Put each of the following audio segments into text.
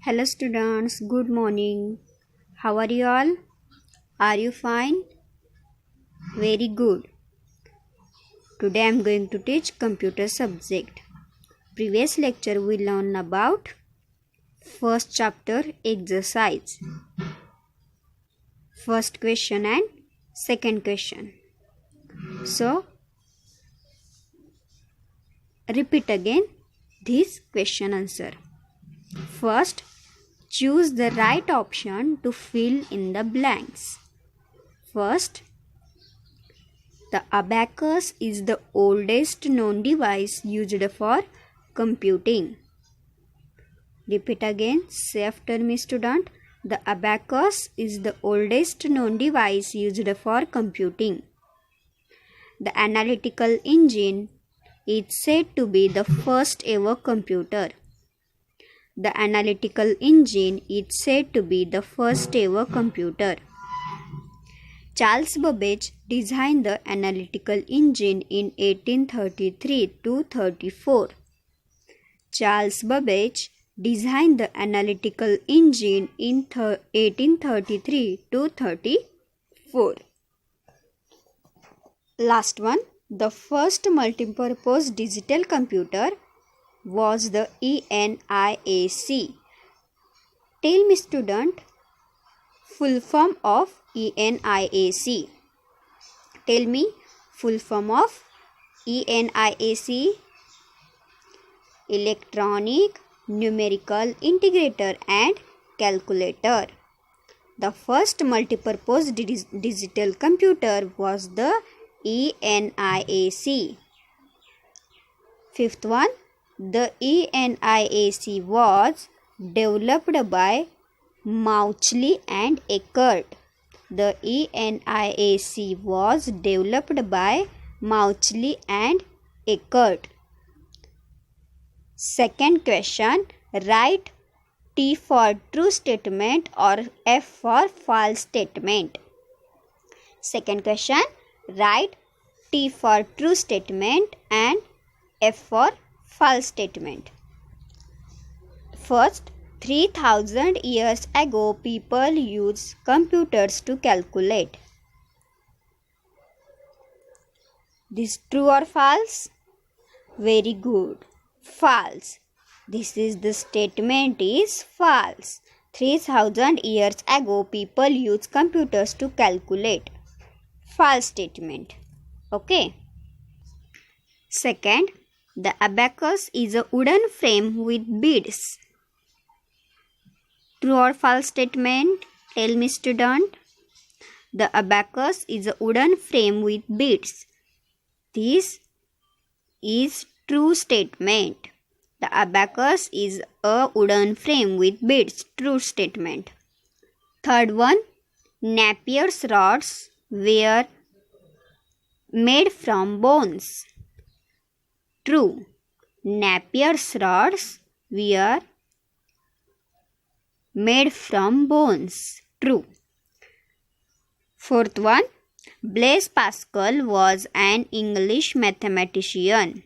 Hello students, good morning. How are you all? Are you fine? Very good. Today I am going to teach computer subject. Previous lecture we learned about first chapter exercise. First question and second question. So repeat again this question answer. First, choose the right option to fill in the blanks. First, the abacus is the oldest known device used for computing. Repeat again, say after me student. The abacus is the oldest known device used for computing. The analytical engine is said to be the first ever computer. The analytical engine is said to be the first ever computer. Charles Babbage designed the analytical engine in 1833 to 34. Charles Babbage designed the analytical engine in 1833 to 34. Last one, the first multipurpose digital computer was the ENIAC. Tell me student, full form of ENIAC. Tell me full form of ENIAC. Electronic Numerical Integrator and Calculator. The first multipurpose digital computer was the ENIAC. Fifth one, the ENIAC was developed by Mauchly and Eckert. The ENIAC was developed by Mauchly and Eckert. Second question, write T for true statement or F for false statement. Second question, write T for true statement and F for false statement. First, 3000 years ago, people used computers to calculate. This true or false? Very good. False. This is the statement is false. 3000 years ago, people used computers to calculate. False statement. Okay. Second, the abacus is a wooden frame with beads. True or false statement? Tell me student. The abacus is a wooden frame with beads. This is true statement. The abacus is a wooden frame with beads. True statement. Third one, Napier's rods were made from bones. True. Napier's rods were made from bones. True. Fourth one, Blaise Pascal was an English mathematician.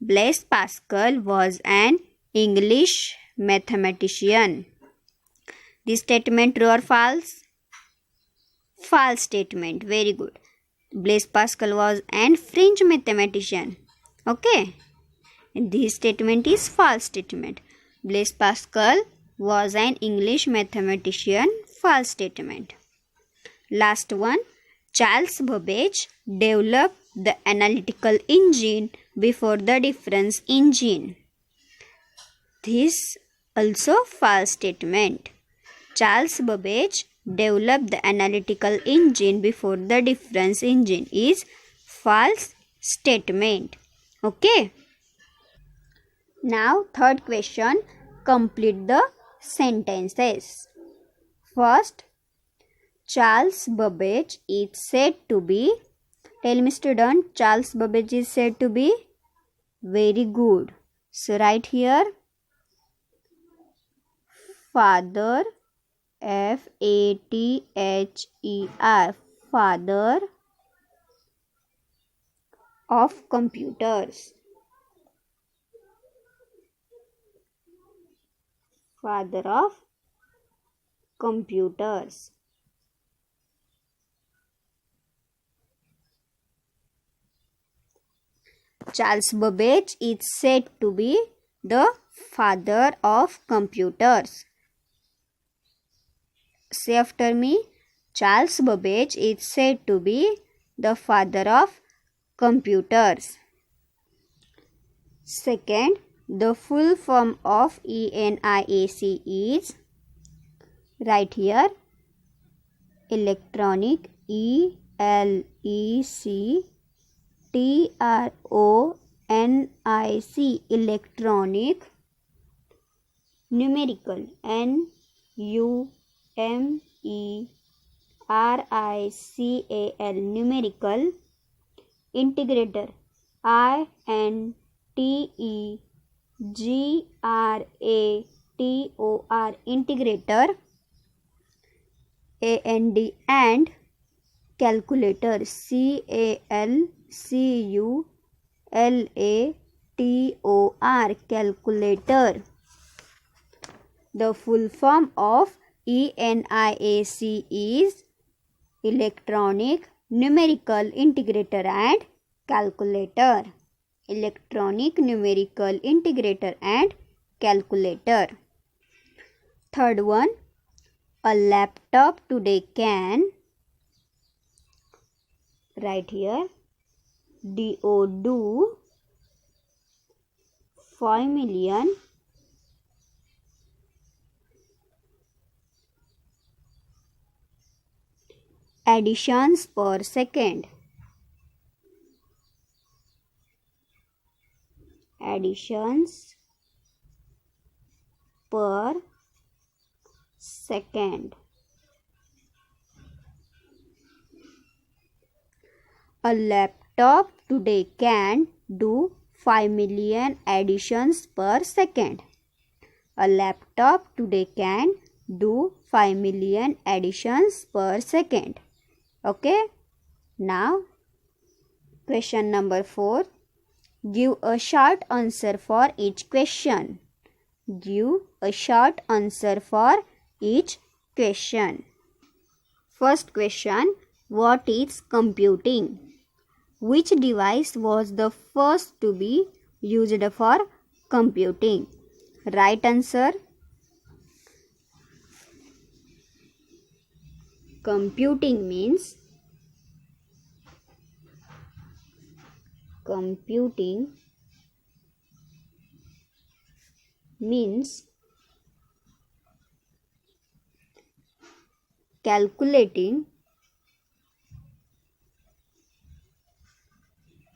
Blaise Pascal was an English mathematician. This statement true or false? False statement. Very good. Blaise Pascal was an French mathematician. Okay. And this statement is false statement. Blaise Pascal was an English mathematician. False statement. Last one, Charles Babbage developed the analytical engine before the difference engine. This also false statement. Charles Babbage developed the analytical engine before the difference engine is false statement. Okay. Now third question, complete the sentences. First, Charles Babbage is said to be, tell me student, Charles Babbage is said to be, very good. So write here, father, F-A-T-H-E-R, father of computers. Father of computers. Charles Babbage is said to be the father of computers. Say after me. Charles Babbage is said to be the father of computers. Second, the full form of ENIAC is, right here, electronic, ELECTRONIC, electronic, numerical, NUMERICAL, numerical, integrator, INTEGRATOR, integrator, and calculator, CALCULATOR, calculator. The full form of ENIAC is electronic, numerical, integrator and calculator. Electronic, numerical, integrator and calculator. Third one, a laptop today can, right here, do 5 million additions per second. Additions per second. A laptop today can do 5 million additions per second. A laptop today can do 5 million additions per second. Okay. Now, question number 4. Give a short answer for each question. Give a short answer for each question. First question. What is computing? Which device was the first to be used for computing? Right answer. Computing means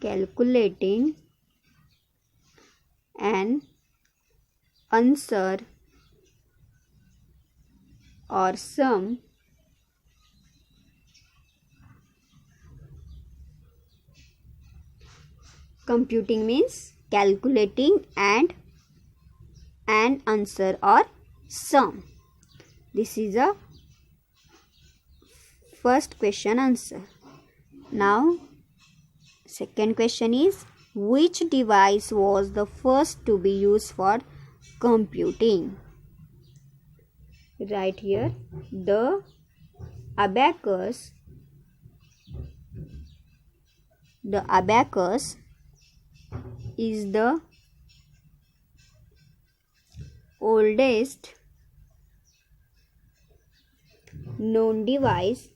calculating an answer or sum Computing means calculating and an answer or sum. This is a first question answer. Now, second question is, which device was the first to be used for computing? Right here, the abacus. The abacus is the oldest known device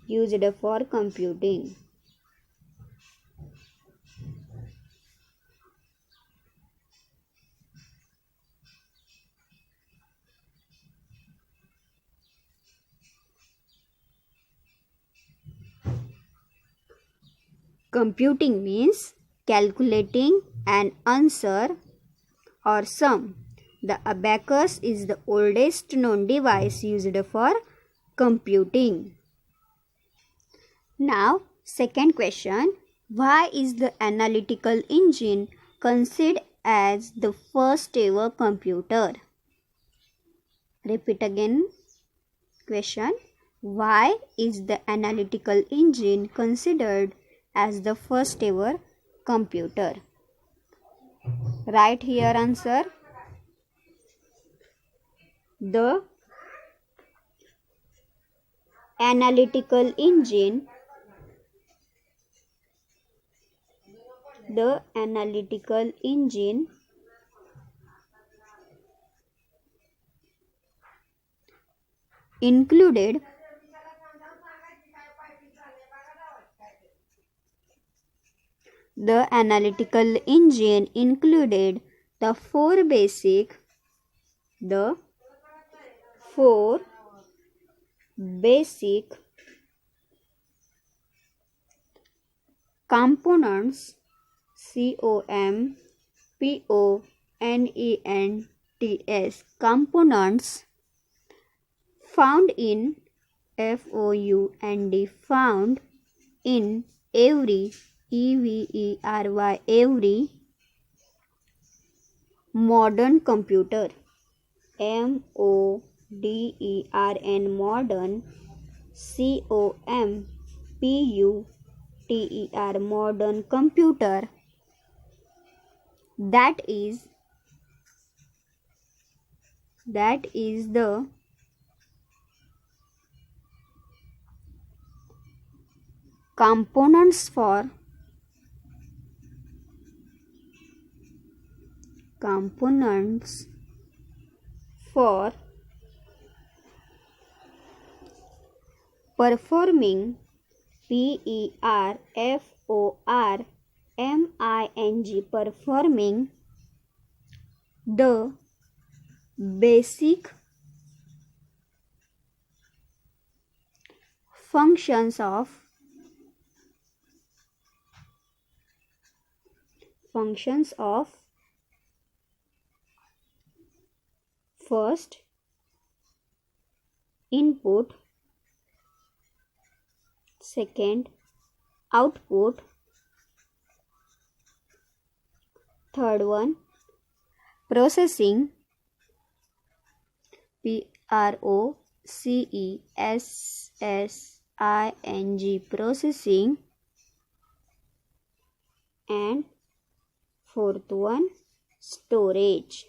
used for computing. Computing means calculating an answer or sum. The abacus is the oldest known device used for computing. Now, second question. Why is the analytical engine considered as the first ever computer? Repeat again question. Why is the analytical engine considered as the first ever computer? Write here answer. The analytical engine included the four basic components components found in found in every every modern computer. modern modern modern computer, that is the components for performing performing the basic functions of first input, second output, third one processing, processing, and fourth one storage.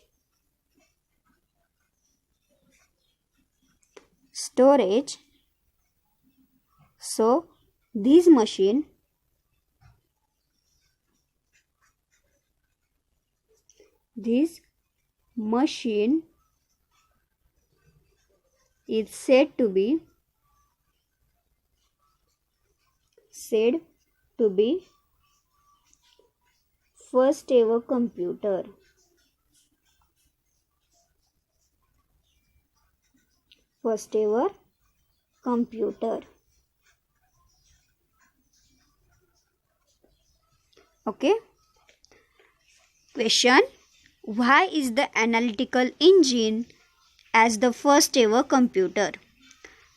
So this machine is said to be first ever computer. Okay. Question: why is the analytical engine as the first ever computer?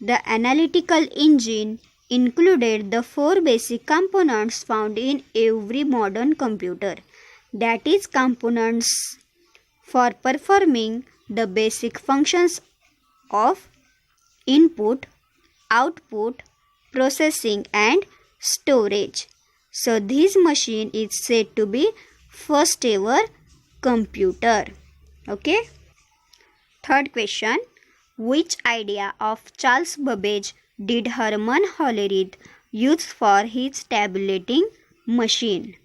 The analytical engine included the four basic components found in every modern computer, that is, components for performing the basic functions of input, output, processing, and storage. So this machine is said to be first ever computer. Okay. Third question: which idea of Charles Babbage did Hermann Hollerith use for his tabulating machine?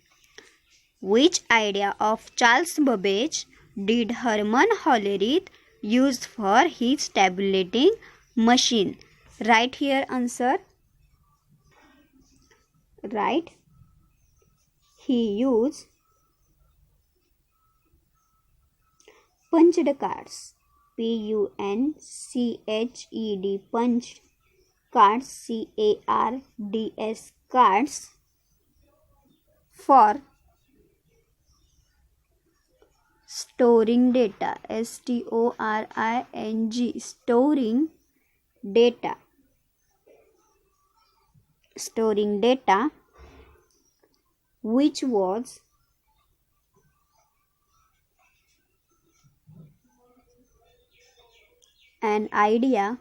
Which idea of Charles Babbage did Hermann Hollerith use for his tabulating machine? Write here answer. Write. He used punched cards. PUNCHED, punched cards, CARDS, cards, for storing data, STORING, storing data, which was an idea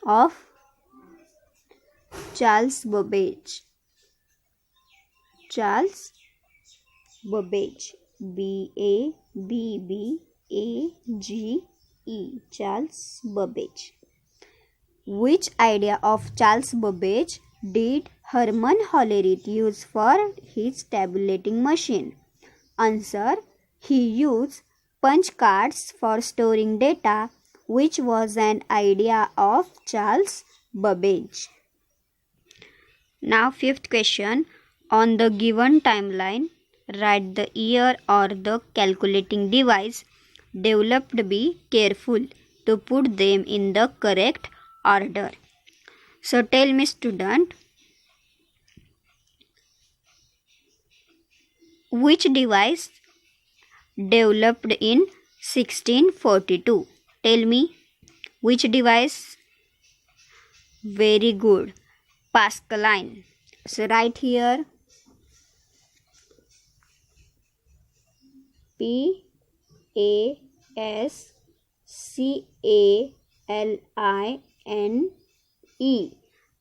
of Charles Babbage. Charles Babbage. Babbage. Charles Babbage. Which idea of Charles Babbage did Hermann Hollerith use for his tabulating machine? Answer: he used punch cards for storing data, which was an idea of Charles Babbage. Now fifth question. On the given timeline, write the year or the calculating device developed. Be careful to put them in the correct order. So tell me, student, which device developed in 1642? Tell me, which device? Very good. Pascaline. So write here Pascaline.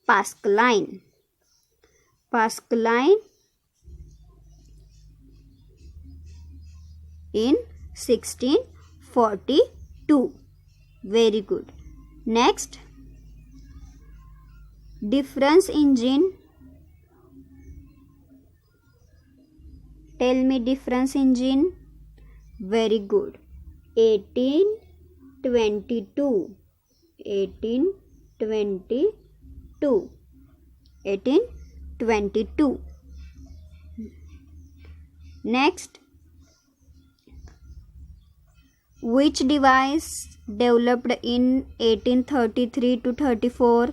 Pascaline. Pascaline in 1642. Very good. Next, difference engine. Tell me difference engine. Very good. 1822. 1822. Next, which device developed in 1833 to 34?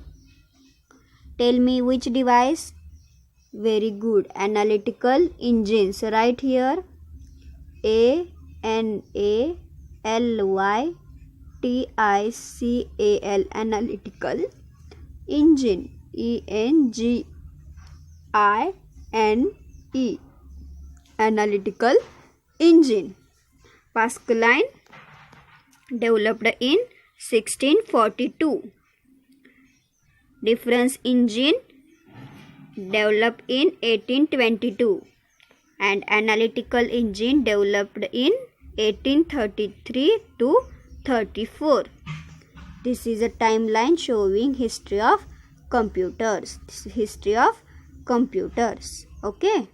Tell me which device? Very good. Analytical engine. So write here ANALYTICAL. Analytical engine. ENGINE. Analytical engine. Pascaline developed in 1642. Difference engine developed in 1822 and analytical engine developed in 1833 to 34. This is a timeline showing history of computers. This is history of computers. Okay.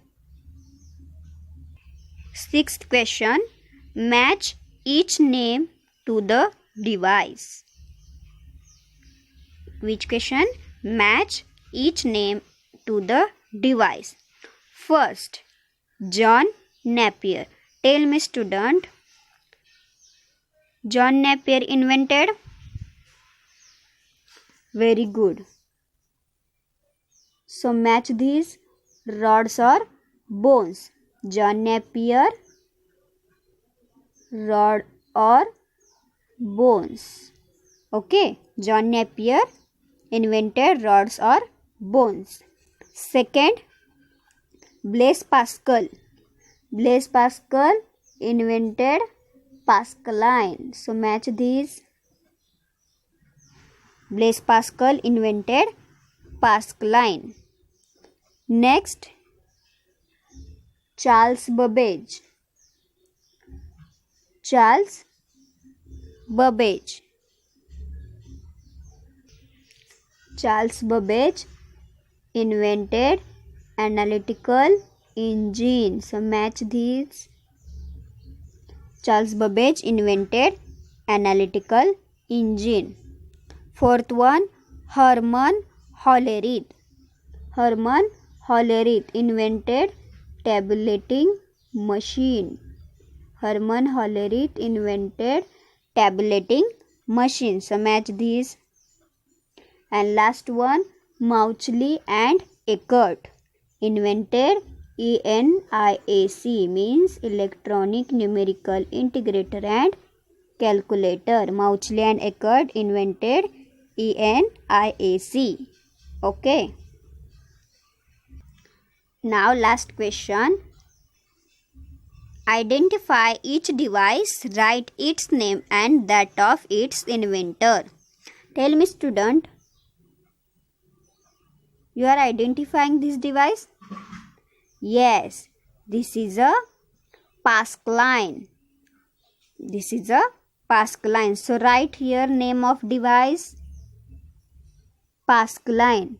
Sixth question. Match each name to the device. Which question? Match each name to the device. First, John Napier. Tell me, student, John Napier invented? Very good. So match these rods or bones. John Napier, rod or bones. Okay, John Napier invented rods or bones. Second, Blaise Pascal. Blaise Pascal invented Pascaline. So match these. Blaise Pascal invented Pascaline. Next, Charles Babbage. Charles Babbage. Charles Babbage invented analytical engine. So match these. Charles Babbage invented analytical engine. Fourth one, Hermann Hollerith. Hermann Hollerith invented tabulating machine. Hermann Hollerith invented tabulating machine. So match these. And last one, Mauchly and Eckert invented ENIAC, means electronic numerical integrator and calculator. Mauchly and Eckert invented ENIAC. Okay. Now last question. Identify each device, write its name and that of its inventor. Tell me, student, you are identifying this device? Yes, this is a Pascaline. This is a Pascaline. So write here name of device. Pascaline.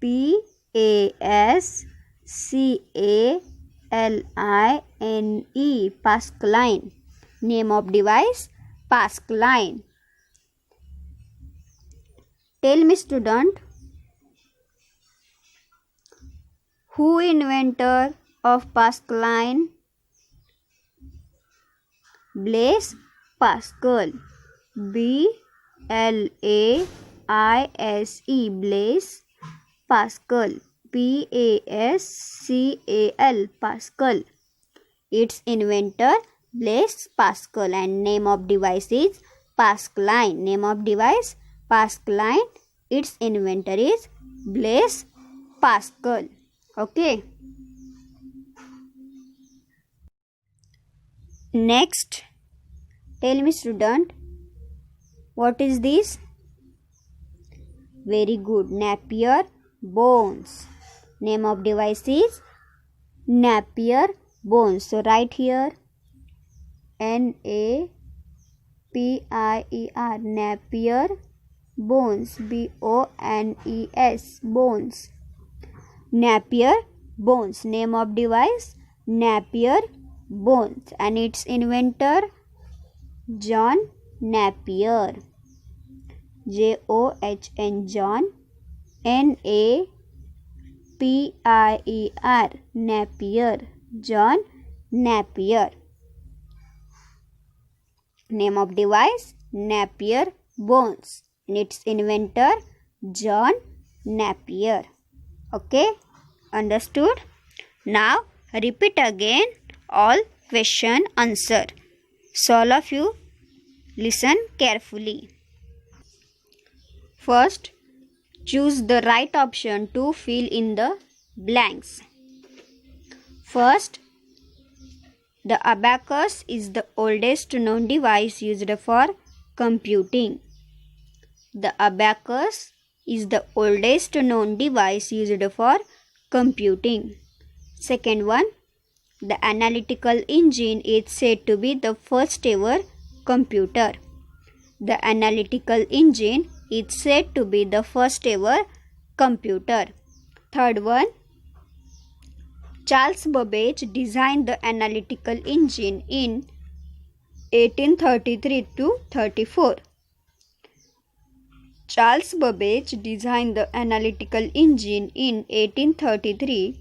Pascaline. Pascaline. Name of device Pascaline. Tell me, student, who inventor of Pascaline? Blaise Pascal. B-L-A-I-S-E. Blaise Pascal. P-A-S-C-A-L. Pascal. Its inventor Blaise Pascal, and name of device is Pascaline. Name of device Pascaline. Its inventor is Blaise Pascal. Okay. Next, tell me, student, what is this? Very good. Napier bones. Name of device is Napier bones. So write here N-A-P-I-E-R. Napier bones. B-O-N-E-S. Bones. Napier bones. Name of device Napier bones, and its inventor John Napier. J-O-H-N. John. N-A-P-I-E-R. Napier. John Napier. Name of device Napier bones, and its inventor John Napier. Okay, understood? Now repeat again all question answer. So all of you listen carefully. First, choose the right option to fill in the blanks. First, the abacus is the oldest known device used for computing. The abacus is the oldest known device used for computing. Second one, the analytical engine is said to be the first ever computer. The analytical engine is said to be the first ever computer. Third one, Charles Babbage designed the analytical engine in 1833 to 34. Charles Babbage designed the analytical engine in 1833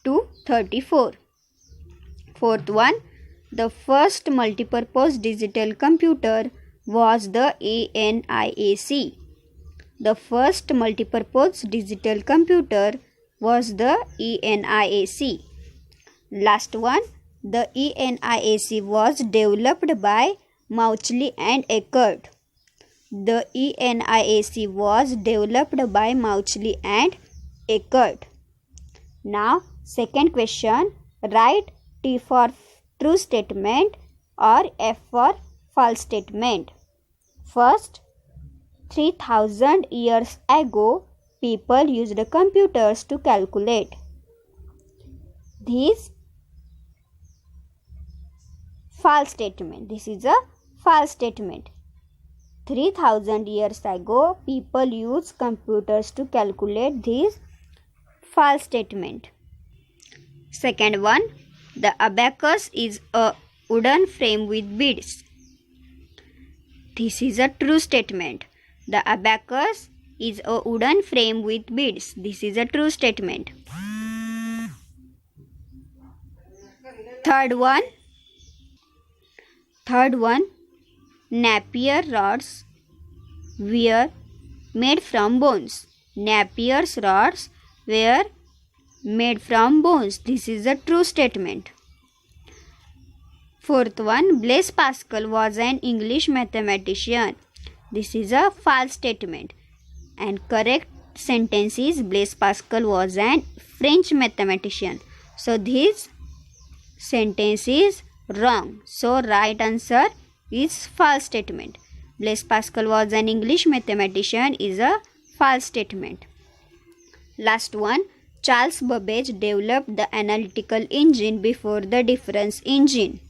to 34. Fourth one, the first multipurpose digital computer was the ENIAC. The first multipurpose digital computer was the ENIAC. Last one, the ENIAC was developed by Mauchly and Eckert. The ENIAC was developed by Mauchly and Eckert. Now, second question, write T for true statement or F for false statement. First, 3000 years ago, people used computers to calculate. This false statement. This is a false statement. 3000 years ago, people used computers to calculate. This false statement. Second one, the abacus is a wooden frame with beads. This is a true statement. The abacus is a wooden frame with beads. This is a true statement. Third one, Napier rods were made from bones. Napier's rods were made from bones. This is a true statement. Fourth one, Blaise Pascal was an English mathematician. This is a false statement. And correct sentence is Blaise Pascal was an French mathematician. So this sentence is wrong. So right answer is false statement. Blaise Pascal was an English mathematician is a false statement. Last one, Charles Babbage developed the analytical engine before the difference engine.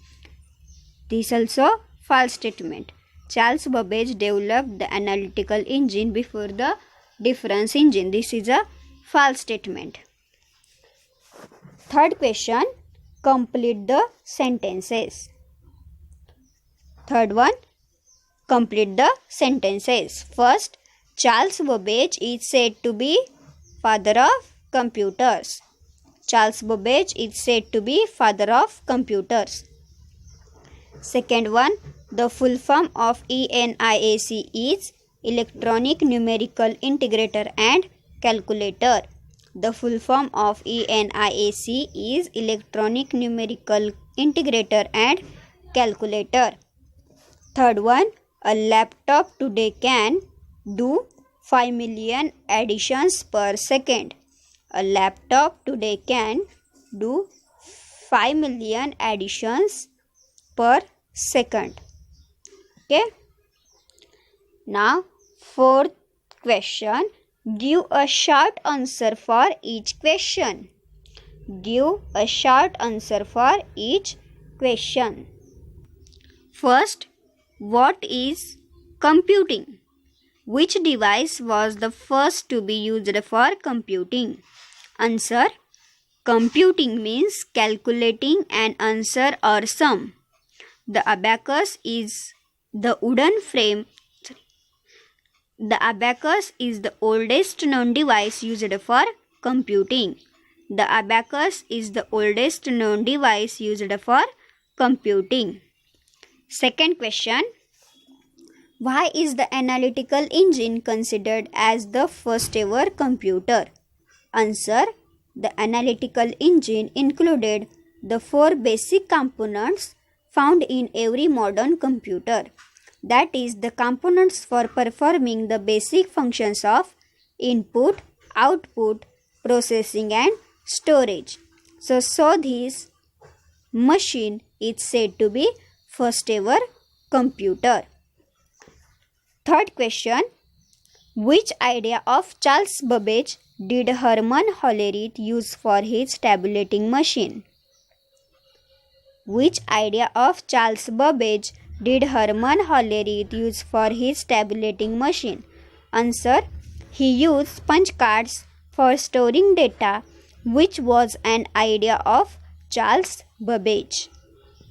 This also false statement. Charles Babbage developed the analytical engine before the difference engine. This is a false statement. Third question, complete the sentences. Third one, complete the sentences. First, Charles Babbage is said to be father of computers. Charles Babbage is said to be father of computers. Second one, the full form of ENIAC is Electronic Numerical Integrator and Calculator. The full form of ENIAC is Electronic Numerical Integrator and Calculator. Third one, a laptop today can do 5 million additions per second. A laptop today can do 5 million additions per second. Okay. Now, fourth question. Give a short answer for each question. Give a short answer for each question. First, what is computing? Which device was the first to be used for computing? Answer, computing means calculating an answer or sum. The abacus is the wooden frame. The abacus is the oldest known device used for computing. The abacus is the oldest known device used for computing. Second question, why is the analytical engine considered as the first ever computer? Answer, the analytical engine included the 4 basic components found in every modern computer. That is, the components for performing the basic functions of input, output, processing and storage. So this machine is said to be first ever computer. Third question, which idea of Charles Babbage did Hermann Hollerith use for his tabulating machine? Which idea of Charles Babbage did Hermann Hollerith use for his tabulating machine? Answer, he used punch cards for storing data, which was an idea of Charles Babbage.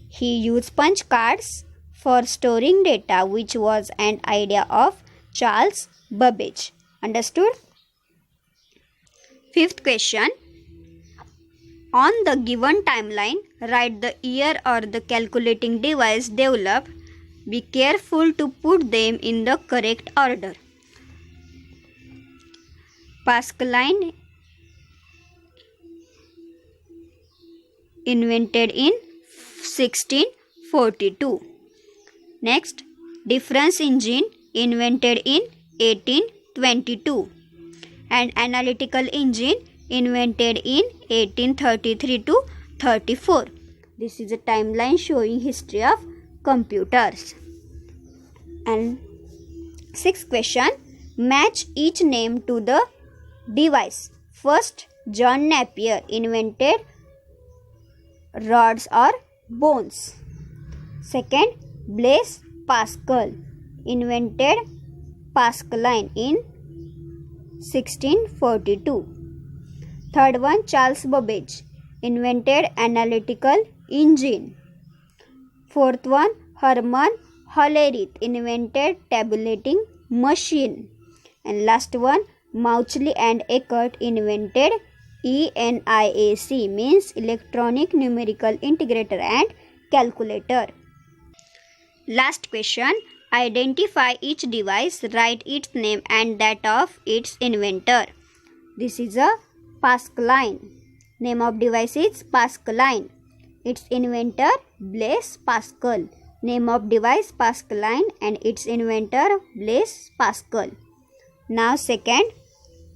He used punch cards for storing data, which was an idea of Charles Babbage. Understood? Fifth question, on the given timeline, write the year or the calculating device developed. Be careful to put them in the correct order. Pascaline invented in 1642. Next, difference engine invented in 1822. And analytical engine invented in 1833 to 34. This is a timeline showing history of computers. And sixth question, match each name to the device. First, John Napier invented rods or bones. Second, Blaise Pascal invented Pascaline in 1642. Third one, Charles Babbage invented analytical engine. Fourth one, Hermann Hollerith invented tabulating machine. And last one, Mauchly and Eckert invented ENIAC, means Electronic Numerical Integrator and Calculator. Last question, identify each device, write its name and that of its inventor. This is a Pascaline. Name of device is Pascaline. Its inventor Blaise Pascal. Name of device Pascaline and its inventor Blaise Pascal. Now second,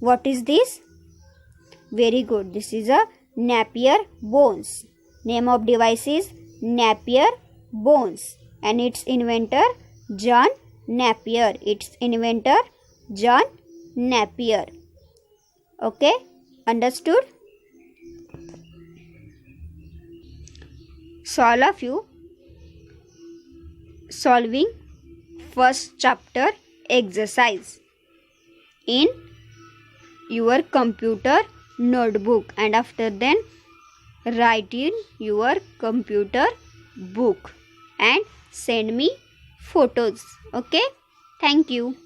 what is this? Very good. This is a Napier bones. Name of device is Napier bones and its inventor John Napier. Its inventor John Napier. Okay, understood? all of you solving first chapter exercise in your computer notebook, and after then write in your computer book and send me photos. Okay, thank you.